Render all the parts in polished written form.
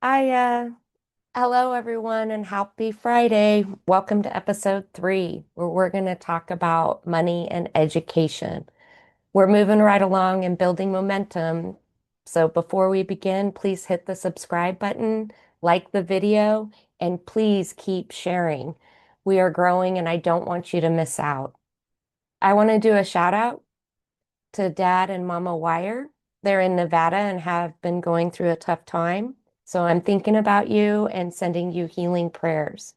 I Hello everyone and happy Friday. Welcome to episode 3, where we're going to talk about money and education. We're moving right along and building momentum. So before we begin, please hit the subscribe button, like the video, and please keep sharing. We are growing and I don't want you to miss out. I want to do a shout out to Dad and Mama Wire. They're in Nevada and have been going through a tough time. So I'm thinking about you and sending you healing prayers.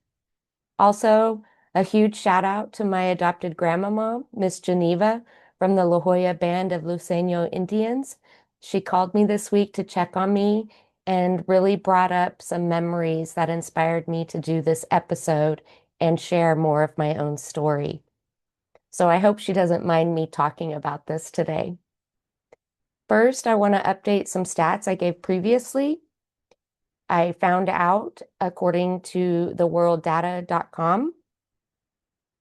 Also, a huge shout out to my adopted grandmama, Miss Geneva from the La Jolla Band of Luiseño Indians. She called me this week to check on me and really brought up some memories that inspired me to do this episode and share more of my own story. So I hope she doesn't mind me talking about this today. First, I want to update some stats I gave previously. I found out, according to the worlddata.com,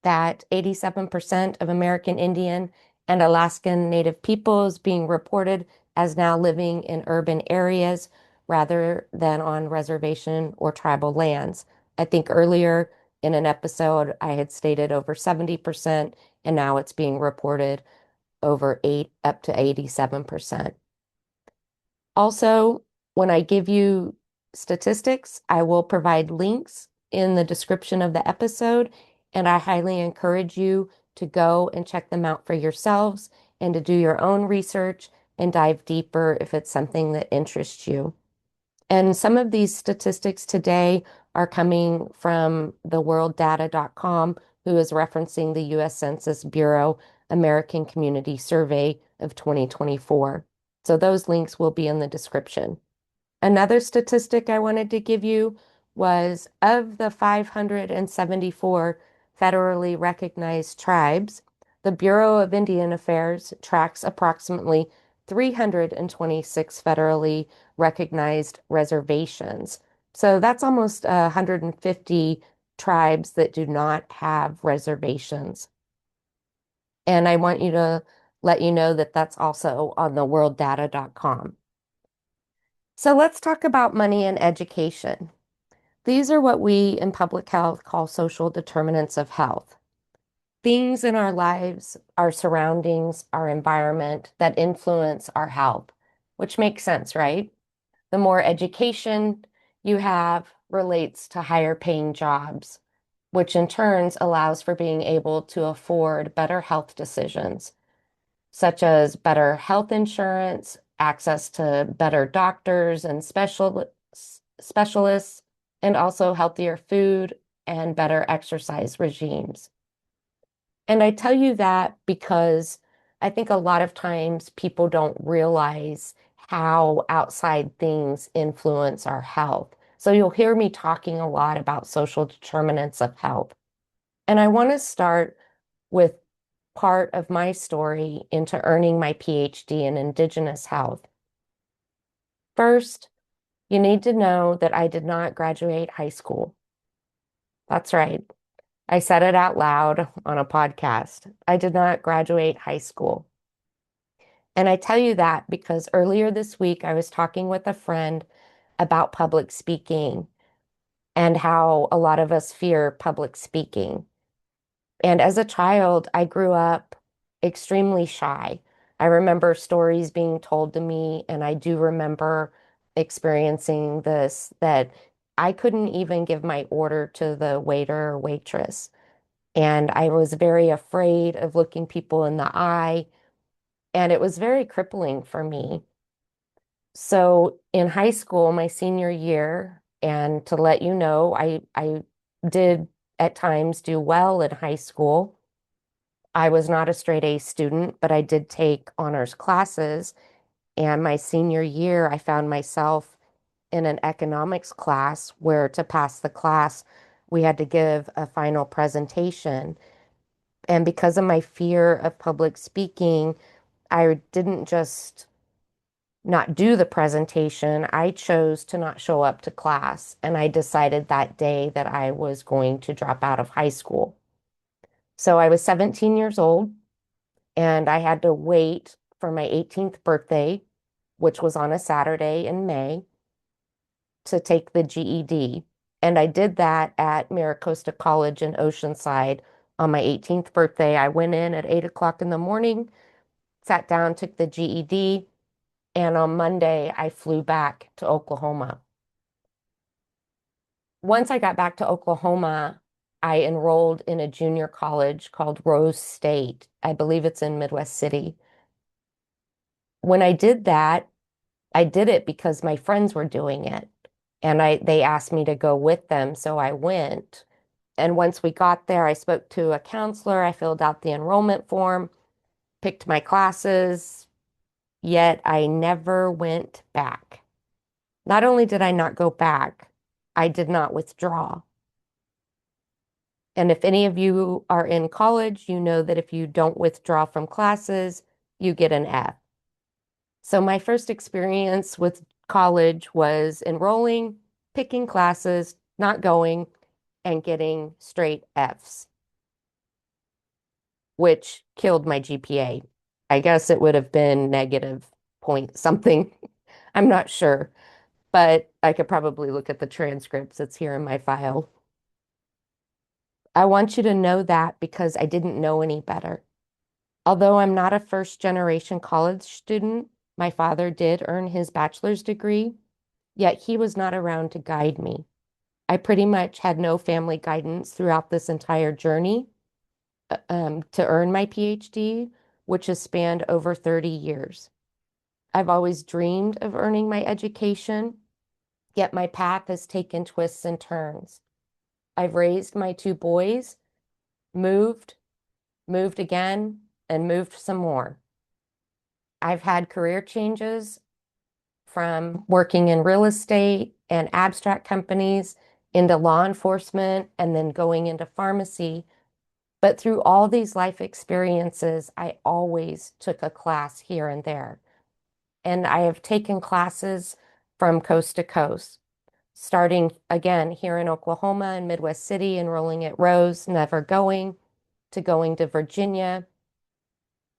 that 87% of American Indian and Alaskan Native people is being reported as now living in urban areas rather than on reservation or tribal lands. I think earlier in an episode I had stated over 70%, and now it's being reported over 8 up to 87%. Also, when I give you statistics, I will provide links in the description of the episode, and I highly encourage you to go and check them out for yourselves and to do your own research and dive deeper if it's something that interests you. And some of these statistics today are coming from the worlddata.com, who is referencing the US Census Bureau American Community Survey of 2024. So those links will be in the description. Another statistic I wanted to give you was of the 574 federally recognized tribes, the Bureau of Indian Affairs tracks approximately 326 federally recognized reservations. So that's almost 150 tribes that do not have reservations. And I want you to let you know that that's also on the worlddata.com. So let's talk about money and education. These are what we in public health call social determinants of health. Things in our lives, our surroundings, our environment that influence our health, which makes sense, right? The more education you have relates to higher paying jobs, which in turns allows for being able to afford better health decisions, such as better health insurance, access to better doctors and specialists, and also healthier food and better exercise regimes. And I tell you that because I think a lot of times people don't realize how outside things influence our health. So you'll hear me talking a lot about social determinants of health. And I want to start with part of my story into earning my PhD in Indigenous health. First, you need to know that I did not graduate high school. That's right. I said it out loud on a podcast. I did not graduate high school. And I tell you that because earlier this week I was talking with a friend about public speaking and how a lot of us fear public speaking. And as a child, I grew up extremely shy. I remember stories being told to me, and I do remember experiencing this that I couldn't even give my order to the waiter or waitress. And I was very afraid of looking people in the eye, and it was very crippling for me. So in high school, my senior year, and to let you know, I did at times do well in high school. I was not a straight A student, but I did take honors classes. And my senior year, I found myself in an economics class where to pass the class, we had to give a final presentation. And because of my fear of public speaking, I didn't just not do the presentation. I chose to not show up to class. And I decided that day that I was going to drop out of high school. So I was 17 years old and I had to wait for my 18th birthday, which was on a Saturday in May. to take the GED. And I did that at Maricosta College in Oceanside on my 18th birthday. I went in at 8 o'clock in the morning, sat down, took the GED, and on Monday I flew back to Oklahoma. Once I got back to Oklahoma, I enrolled in a junior college called Rose State. I believe it's in Midwest City. When I did that, I did it because my friends were doing it. And they asked me to go with them, so I went. And once we got there, I spoke to a counselor, I filled out the enrollment form, picked my classes, yet I never went back. Not only did I not go back, I did not withdraw. And if any of you are in college, you know that if you don't withdraw from classes, you get an F. So my first experience with college was enrolling, picking classes, not going, and getting straight Fs, which killed my GPA. I guess it would have been negative point something. I'm not sure, but I could probably look at the transcripts. It's here in my file. I want you to know that because I didn't know any better. Although I'm not a first generation college student, my father did earn his bachelor's degree, yet he was not around to guide me. I pretty much had no family guidance throughout this entire journey to earn my PhD, which has spanned over 30 years. I've always dreamed of earning my education, yet my path has taken twists and turns. I've raised my two boys, moved, moved again, and moved some more. I've had career changes from working in real estate and abstract companies into law enforcement and then going into pharmacy. But through all these life experiences, I always took a class here and there. And I have taken classes from coast to coast, starting again here in Oklahoma and Midwest City, enrolling at Rose, never going, to going to Virginia,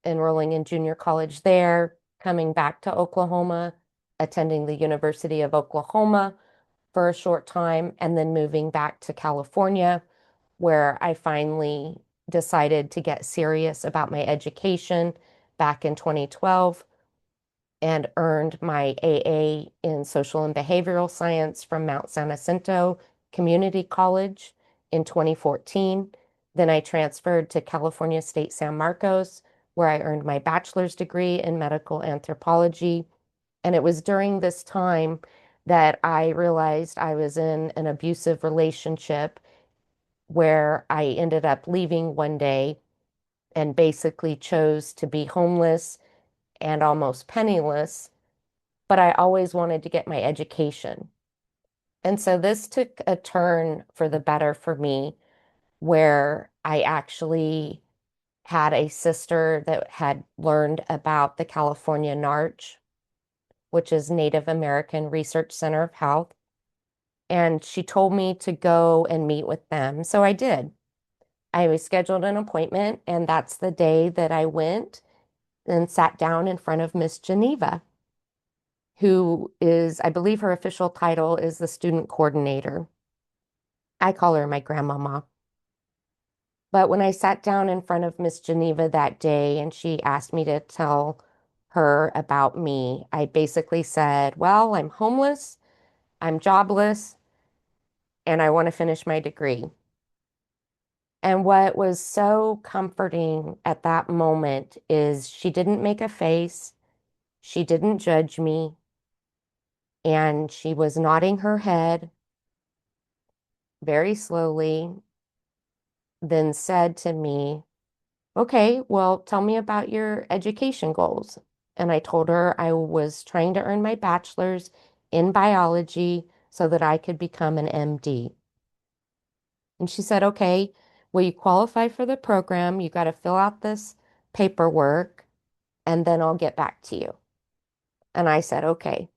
enrolling in junior college there, coming back to Oklahoma, attending the University of Oklahoma for a short time, and then moving back to California, where I finally decided to get serious about my education back in 2012 and earned my AA in social and behavioral science from Mount San Jacinto Community College in 2014. Then I transferred to California State San Marcos, where I earned my bachelor's degree in medical anthropology. And it was during this time that I realized I was in an abusive relationship where I ended up leaving one day and basically chose to be homeless and almost penniless, but I always wanted to get my education. And so this took a turn for the better for me, where I actually had a sister that had learned about the California NARCH, which is Native American Research Center of Health. And she told me to go and meet with them. So I did. I scheduled an appointment, and that's the day that I went and sat down in front of Miss Geneva, who is, I believe her official title is the student coordinator. I call her my grandmama. But when I sat down in front of Miss Geneva that day and she asked me to tell her about me, I basically said, well, I'm homeless, I'm jobless, and I want to finish my degree. And what was so comforting at that moment is she didn't make a face, she didn't judge me, and she was nodding her head very slowly, then said to me, okay, well, tell me about your education goals. And I told her I was trying to earn my bachelor's in biology so that I could become an MD. And she said, okay, well, you qualify for the program. You got to fill out this paperwork, and then I'll get back to you. And I said, okay.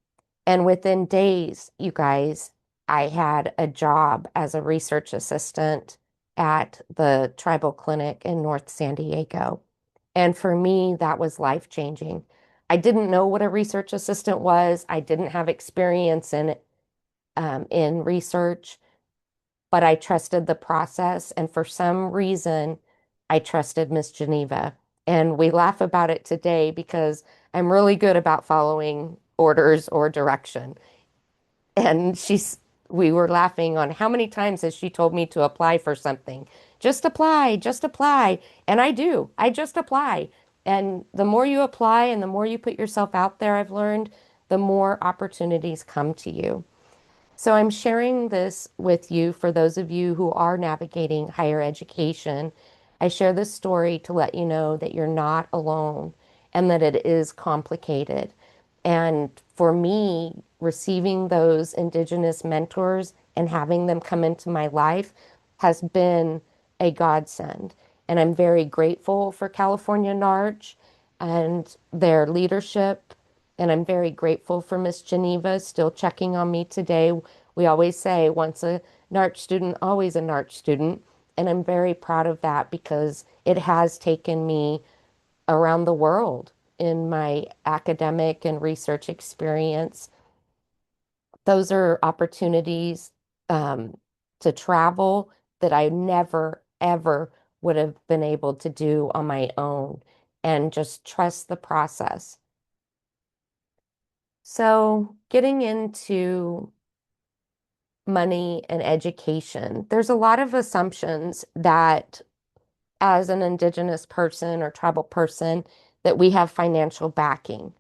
And within days, you guys, I had a job as a research assistant at the tribal clinic in North San Diego. And for me, that was life-changing. I didn't know what a research assistant was. I didn't have experience in it, in research, but I trusted the process. And for some reason, I trusted Miss Geneva. And we laugh about it today because I'm really good about following orders or direction. And we were laughing on how many times has she told me to apply for something. Just apply, just apply. And I do. I just apply. And the more you apply and the more you put yourself out there, I've learned, the more opportunities come to you. So I'm sharing this with you for those of you who are navigating higher education. I share this story to let you know that you're not alone and that it is complicated. And for me, receiving those Indigenous mentors and having them come into my life has been a godsend. And I'm very grateful for California NARCH and their leadership. And I'm very grateful for Miss Geneva still checking on me today. We always say, once a NARCH student, always a NARCH student. And I'm very proud of that because it has taken me around the world in my academic and research experience. Those are opportunities um, to travel that I never, ever would have been able to do on my own and just trust the process. So, getting into money and education, there's a lot of assumptions that as an Indigenous person or tribal person, that we have financial backing.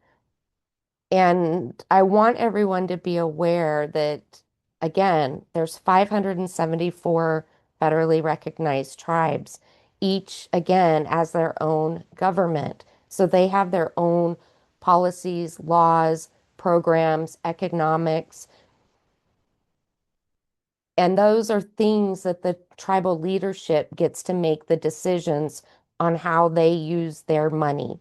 And I want everyone to be aware that, again, there's 574 federally recognized tribes, each, again, as their own government. So they have their own policies, laws, programs, economics, and those are things that the tribal leadership gets to make the decisions on how they use their money.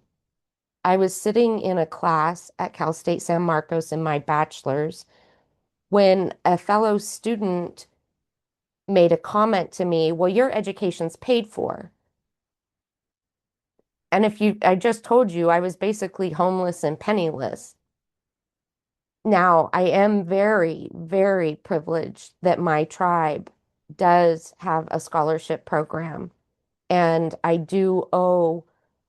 I was sitting in a class at Cal State San Marcos in my bachelor's when a fellow student made a comment to me, well, your education's paid for. And I just told you I was basically homeless and penniless. Now, I am very, very privileged that my tribe does have a scholarship program. And I do owe,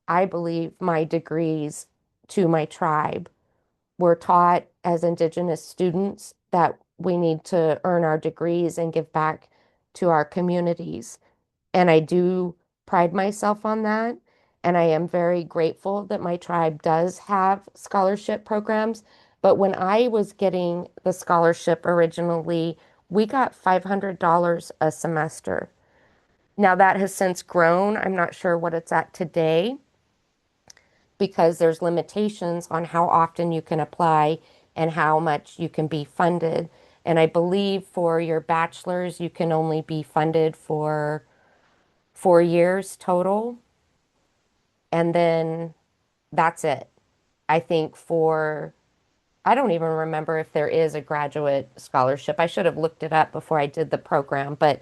I believe, my degrees to my tribe. We're taught as Indigenous students that we need to earn our degrees and give back to our communities. And I do pride myself on that. And I am very grateful that my tribe does have scholarship programs. But when I was getting the scholarship originally, we got $500 a semester. Now that has since grown. I'm not sure what it's at today because there's limitations on how often you can apply and how much you can be funded. And I believe for your bachelor's, you can only be funded for 4 years total. And then that's it. I think I don't even remember if there is a graduate scholarship. I should have looked it up before I did the program, but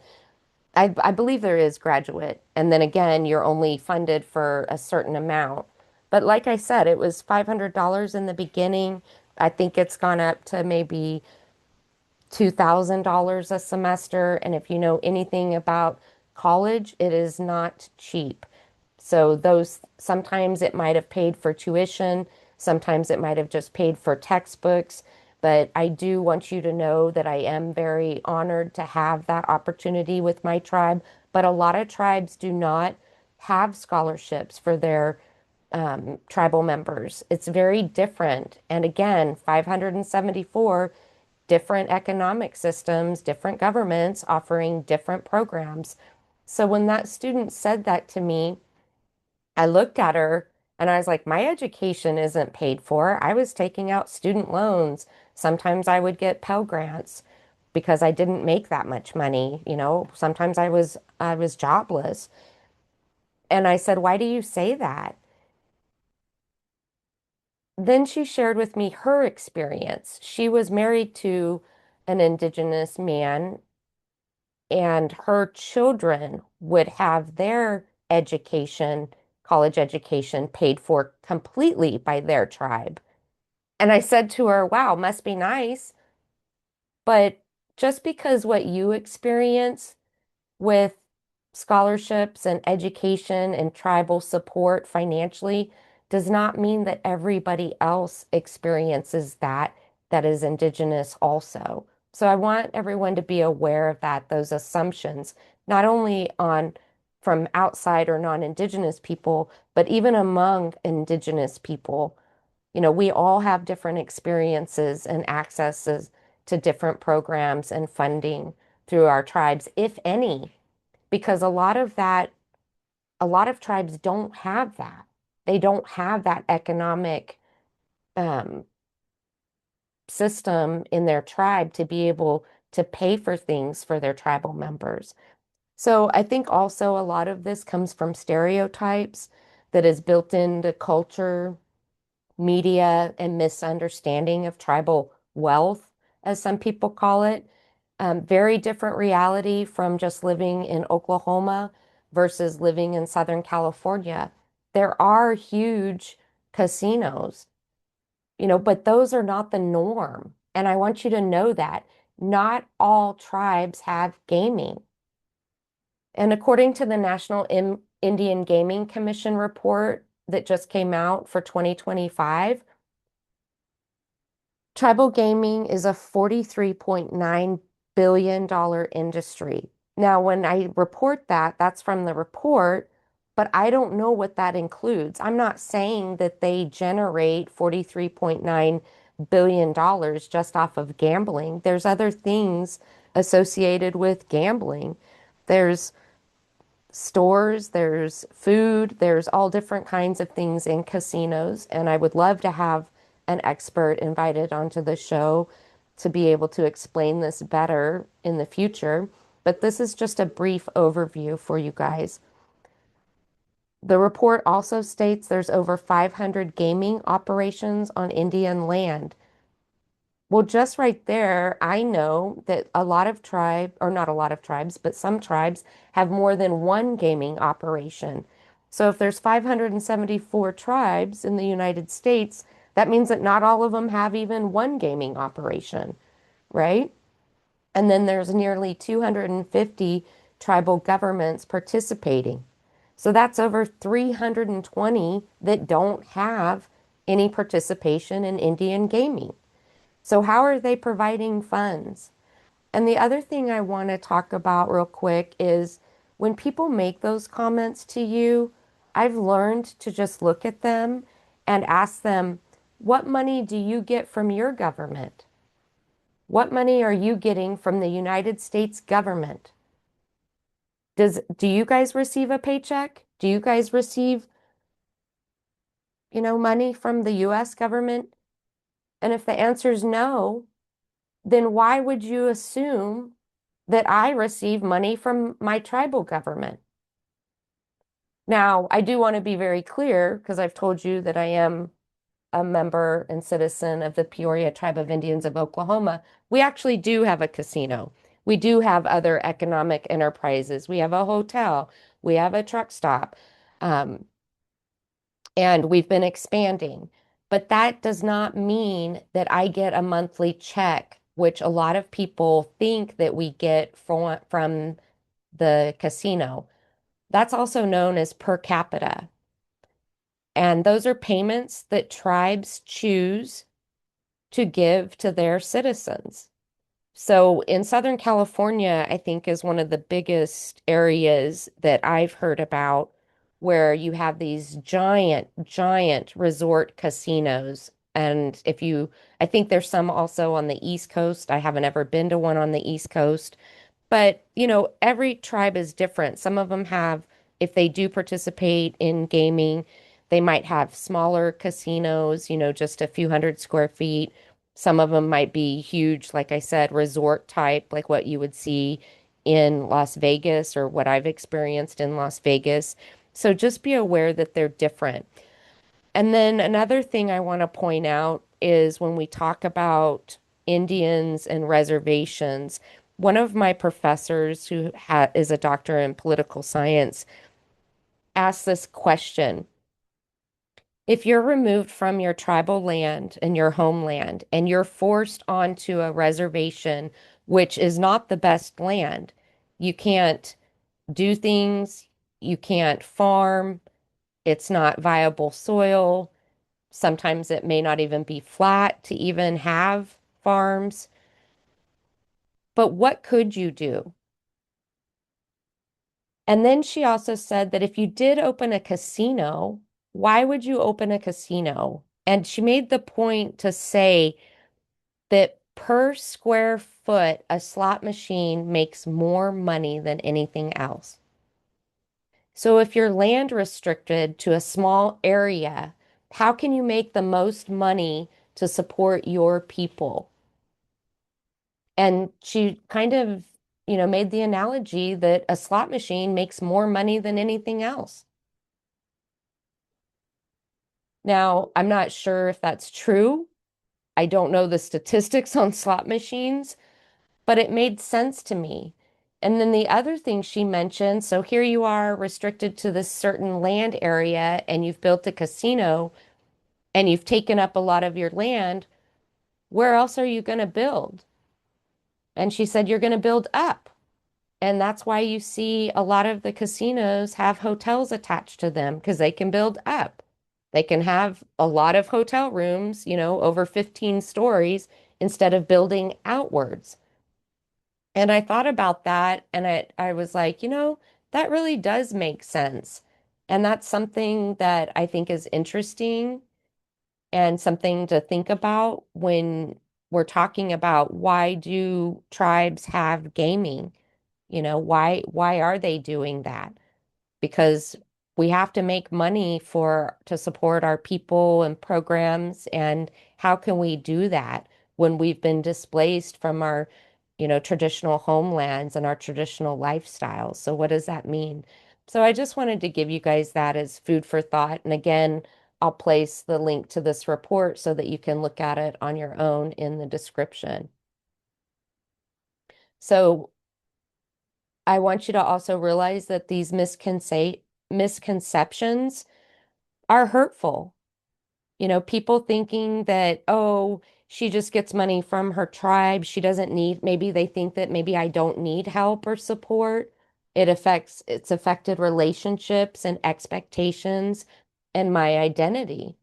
I believe there is graduate. And then again, you're only funded for a certain amount. But like I said, it was $500 in the beginning. I think it's gone up to maybe $2,000 a semester. And if you know anything about college, it is not cheap. So those sometimes it might have paid for tuition, sometimes it might have just paid for textbooks. But I do want you to know that I am very honored to have that opportunity with my tribe. But a lot of tribes do not have scholarships for their tribal members. It's very different. And again, 574 different economic systems, different governments offering different programs. So when that student said that to me, I looked at her and I was like, my education isn't paid for. I was taking out student loans. Sometimes I would get Pell Grants because I didn't make that much money, you know. Sometimes I was jobless. And I said, "Why do you say that?" Then she shared with me her experience. She was married to an Indigenous man, and her children would have their education, college education, paid for completely by their tribe. And I said to her, wow, must be nice. But just because what you experience with scholarships and education and tribal support financially does not mean that everybody else experiences that that is indigenous also. So I want everyone to be aware of that, those assumptions, not only on from outside or non-indigenous people, but even among indigenous people. We all have different experiences and accesses to different programs and funding through our tribes, if any, because a lot of tribes don't have that. They don't have that economic um, system in their tribe to be able to pay for things for their tribal members. So I think also a lot of this comes from stereotypes that is built into culture, media, and misunderstanding of tribal wealth, as some people call it. Very different reality from just living in Oklahoma versus living in Southern California. There are huge casinos, but those are not the norm. And I want you to know that not all tribes have gaming. And according to the National Indian Gaming Commission report that just came out for 2025, tribal gaming is a $43.9 billion industry. Now, when I report that, that's from the report, but I don't know what that includes. I'm not saying that they generate $43.9 billion just off of gambling. There's other things associated with gambling. There's stores, there's food, there's all different kinds of things in casinos. And I would love to have an expert invited onto the show to be able to explain this better in the future. But this is just a brief overview for you guys. The report also states there's over 500 gaming operations on Indian land. Well, just right there, I know that a lot of tribe, or not a lot of tribes, but some tribes have more than one gaming operation. So if there's 574 tribes in the United States, that means that not all of them have even one gaming operation, right? And then there's nearly 250 tribal governments participating. So that's over 320 that don't have any participation in Indian gaming. So, how are they providing funds? And the other thing I want to talk about real quick is when people make those comments to you, I've learned to just look at them and ask them, what money do you get from your government? What money are you getting from the United States government? Do you guys receive a paycheck? Do you guys receive, money from the US government? And if the answer is no, then why would you assume that I receive money from my tribal government? Now, I do want to be very clear because I've told you that I am a member and citizen of the Peoria Tribe of Indians of Oklahoma. We actually do have a casino. We do have other economic enterprises. We have a hotel. We have a truck stop. Um, and we've been expanding. But that does not mean that I get a monthly check, which a lot of people think that we get from the casino. That's also known as per capita. And those are payments that tribes choose to give to their citizens. So in Southern California, I think is one of the biggest areas that I've heard about where you have these giant, giant resort casinos. And I think there's some also on the East Coast. I haven't ever been to one on the East Coast, but, every tribe is different. Some of them have, if they do participate in gaming, they might have smaller casinos, just a few hundred square feet. Some of them might be huge, like I said, resort type, like what you would see in Las Vegas or what I've experienced in Las Vegas. So just be aware that they're different. And then another thing I want to point out is when we talk about Indians and reservations, one of my professors who is a doctor in political science asked this question. If you're removed from your tribal land and your homeland and you're forced onto a reservation which is not the best land. You can't do things, you can't farm, it's not viable soil. Sometimes it may not even be flat to even have farms. But what could you do? And then she also said that if you did open a casino, why would you open a casino? And she made the point to say that per square foot, a slot machine makes more money than anything else. So if you're land restricted to a small area, how can you make the most money to support your people? And she kind of, made the analogy that a slot machine makes more money than anything else. Now, I'm not sure if that's true. I don't know the statistics on slot machines, but it made sense to me. And then the other thing she mentioned, so here you are restricted to this certain land area and you've built a casino and you've taken up a lot of your land. Where else are you going to build? And she said, you're going to build up. And that's why you see a lot of the casinos have hotels attached to them because they can build up. They can have a lot of hotel rooms, over 15 stories instead of building outwards. And I thought about that and I was like, that really does make sense. And that's something that I think is interesting and something to think about when we're talking about why do tribes have gaming? Why are they doing that? Because we have to make money for to support our people and programs. And how can we do that when we've been displaced from our, traditional homelands and our traditional lifestyles? So what does that mean? So I just wanted to give you guys that as food for thought. And again, I'll place the link to this report so that you can look at it on your own in the description. So I want you to also realize that these misconceptions are hurtful. People thinking that, oh, she just gets money from her tribe. She doesn't need, maybe they think that maybe I don't need help or support. It's affected relationships and expectations and my identity.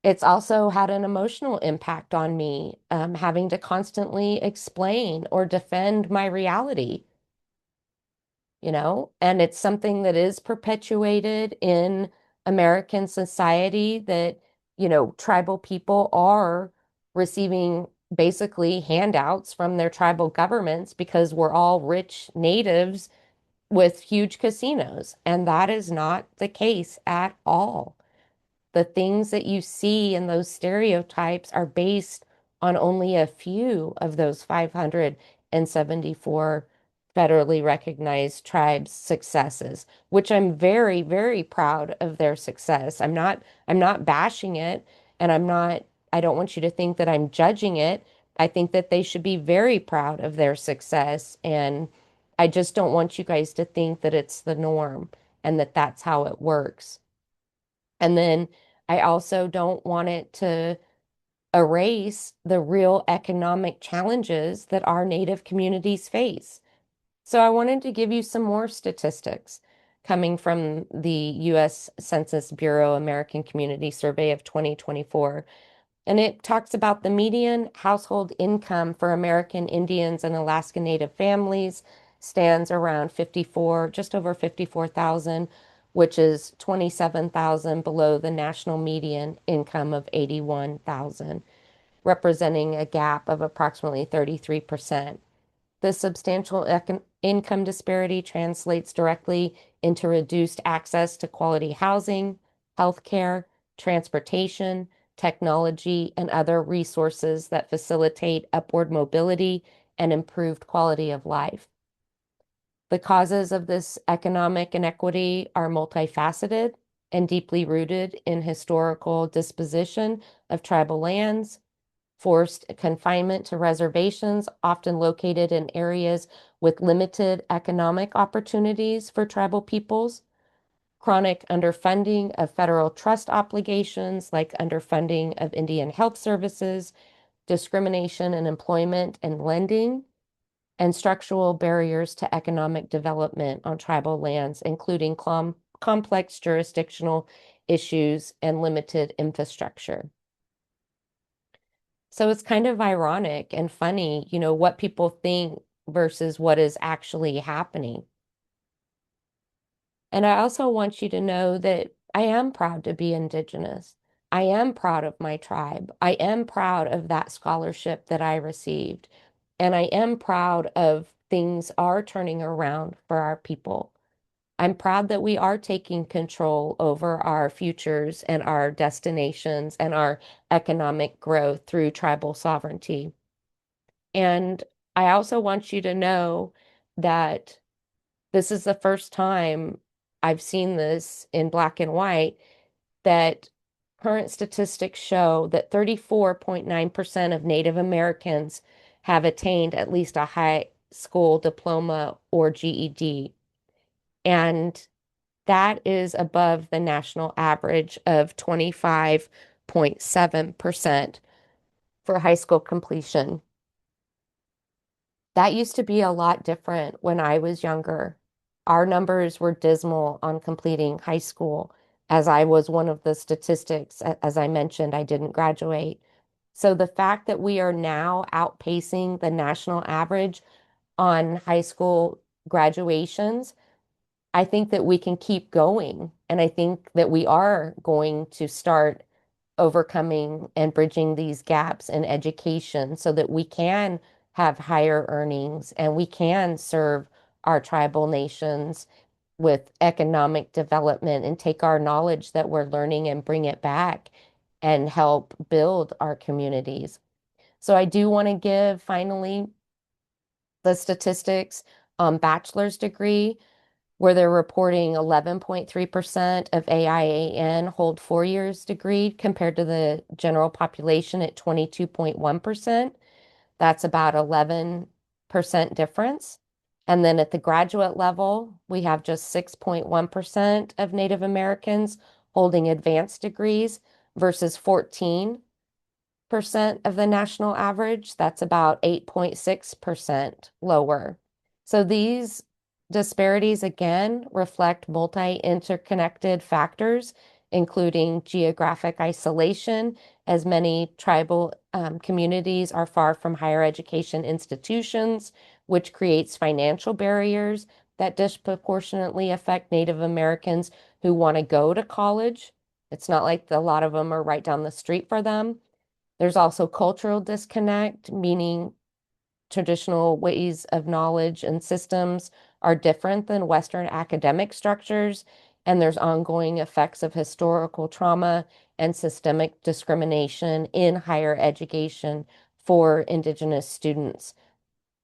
It's also had an emotional impact on me, having to constantly explain or defend my reality. And it's something that is perpetuated in American society that, tribal people are receiving basically handouts from their tribal governments because we're all rich natives with huge casinos. And that is not the case at all. The things that you see in those stereotypes are based on only a few of those 574 federally recognized tribes' successes, which I'm very, very proud of their success. I'm not bashing it, and I don't want you to think that I'm judging it. I think that they should be very proud of their success, and I just don't want you guys to think that it's the norm and that that's how it works. And then I also don't want it to erase the real economic challenges that our Native communities face. So I wanted to give you some more statistics coming from the U.S. Census Bureau American Community Survey of 2024. And it talks about the median household income for American Indians and Alaska Native families stands around 54, just over 54,000, which is 27,000 below the national median income of 81,000, representing a gap of approximately 33%. This substantial income disparity translates directly into reduced access to quality housing, healthcare, transportation, technology, and other resources that facilitate upward mobility and improved quality of life. The causes of this economic inequity are multifaceted and deeply rooted in historical disposition of tribal lands, forced confinement to reservations, often located in areas with limited economic opportunities for tribal peoples, chronic underfunding of federal trust obligations, like underfunding of Indian health services, discrimination in employment and lending, and structural barriers to economic development on tribal lands, including complex jurisdictional issues and limited infrastructure. So it's kind of ironic and funny, what people think versus what is actually happening. And I also want you to know that I am proud to be Indigenous. I am proud of my tribe. I am proud of that scholarship that I received. And I am proud of things are turning around for our people. I'm proud that we are taking control over our futures and our destinations and our economic growth through tribal sovereignty. And I also want you to know that this is the first time I've seen this in black and white, that current statistics show that 34.9% of Native Americans have attained at least a high school diploma or GED. And that is above the national average of 25.7% for high school completion. That used to be a lot different when I was younger. Our numbers were dismal on completing high school, as I was one of the statistics. As I mentioned, I didn't graduate. So the fact that we are now outpacing the national average on high school graduations, I think that we can keep going. And I think that we are going to start overcoming and bridging these gaps in education so that we can have higher earnings and we can serve our tribal nations with economic development and take our knowledge that we're learning and bring it back and help build our communities. So I do want to give finally the statistics on bachelor's degree where they're reporting 11.3% of AIAN hold 4 years degree compared to the general population at 22.1%. That's about 11% difference. And then at the graduate level, we have just 6.1% of Native Americans holding advanced degrees versus 14% of the national average. That's about 8.6% lower. So these disparities again reflect multi-interconnected factors, including geographic isolation, as many tribal communities are far from higher education institutions, which creates financial barriers that disproportionately affect Native Americans who want to go to college. It's not like a lot of them are right down the street for them. There's also cultural disconnect, meaning traditional ways of knowledge and systems are different than Western academic structures, and there's ongoing effects of historical trauma and systemic discrimination in higher education for Indigenous students.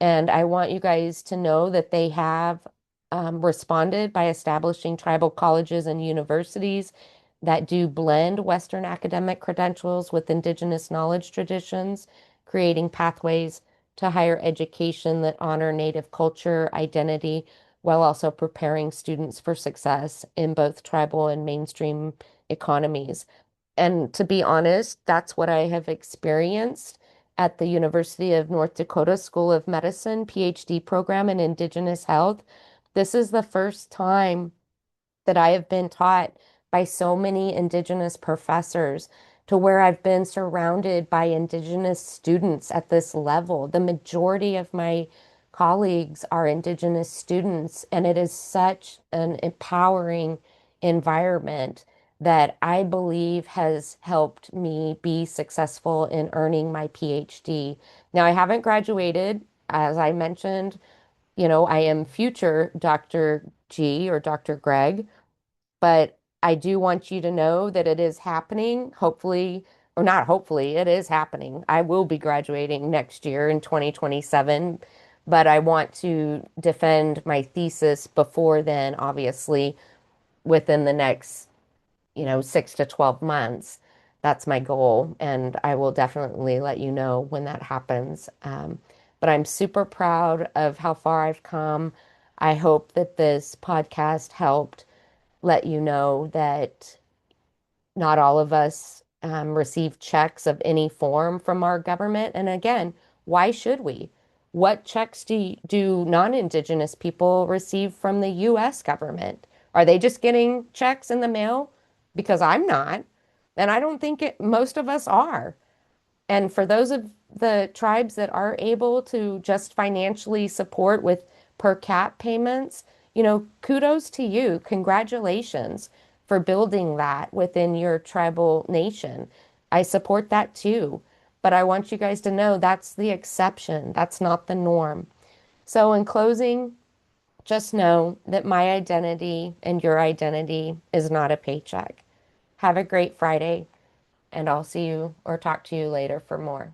And I want you guys to know that they have responded by establishing tribal colleges and universities that do blend Western academic credentials with Indigenous knowledge traditions, creating pathways to higher education that honor Native culture, identity, while also preparing students for success in both tribal and mainstream economies. And to be honest, that's what I have experienced at the University of North Dakota School of Medicine PhD program in Indigenous Health. This is the first time that I have been taught by so many Indigenous professors to where I've been surrounded by Indigenous students at this level. The majority of my colleagues are Indigenous students, and it is such an empowering environment that I believe has helped me be successful in earning my PhD. Now, I haven't graduated, as I mentioned, I am future Dr. G or Dr. Greg, but I do want you to know that it is happening, hopefully, or not hopefully, it is happening. I will be graduating next year in 2027, but I want to defend my thesis before then, obviously, within the next 6 to 12 months. That's my goal, and I will definitely let you know when that happens. But I'm super proud of how far I've come. I hope that this podcast helped let you know that not all of us receive checks of any form from our government. And again, why should we? What checks do non-Indigenous people receive from the US government? Are they just getting checks in the mail? Because I'm not, and I don't think most of us are. And for those of the tribes that are able to just financially support with per cap payments, kudos to you. Congratulations for building that within your tribal nation. I support that too. But I want you guys to know that's the exception. That's not the norm. So, in closing, just know that my identity and your identity is not a paycheck. Have a great Friday, and I'll see you or talk to you later for more.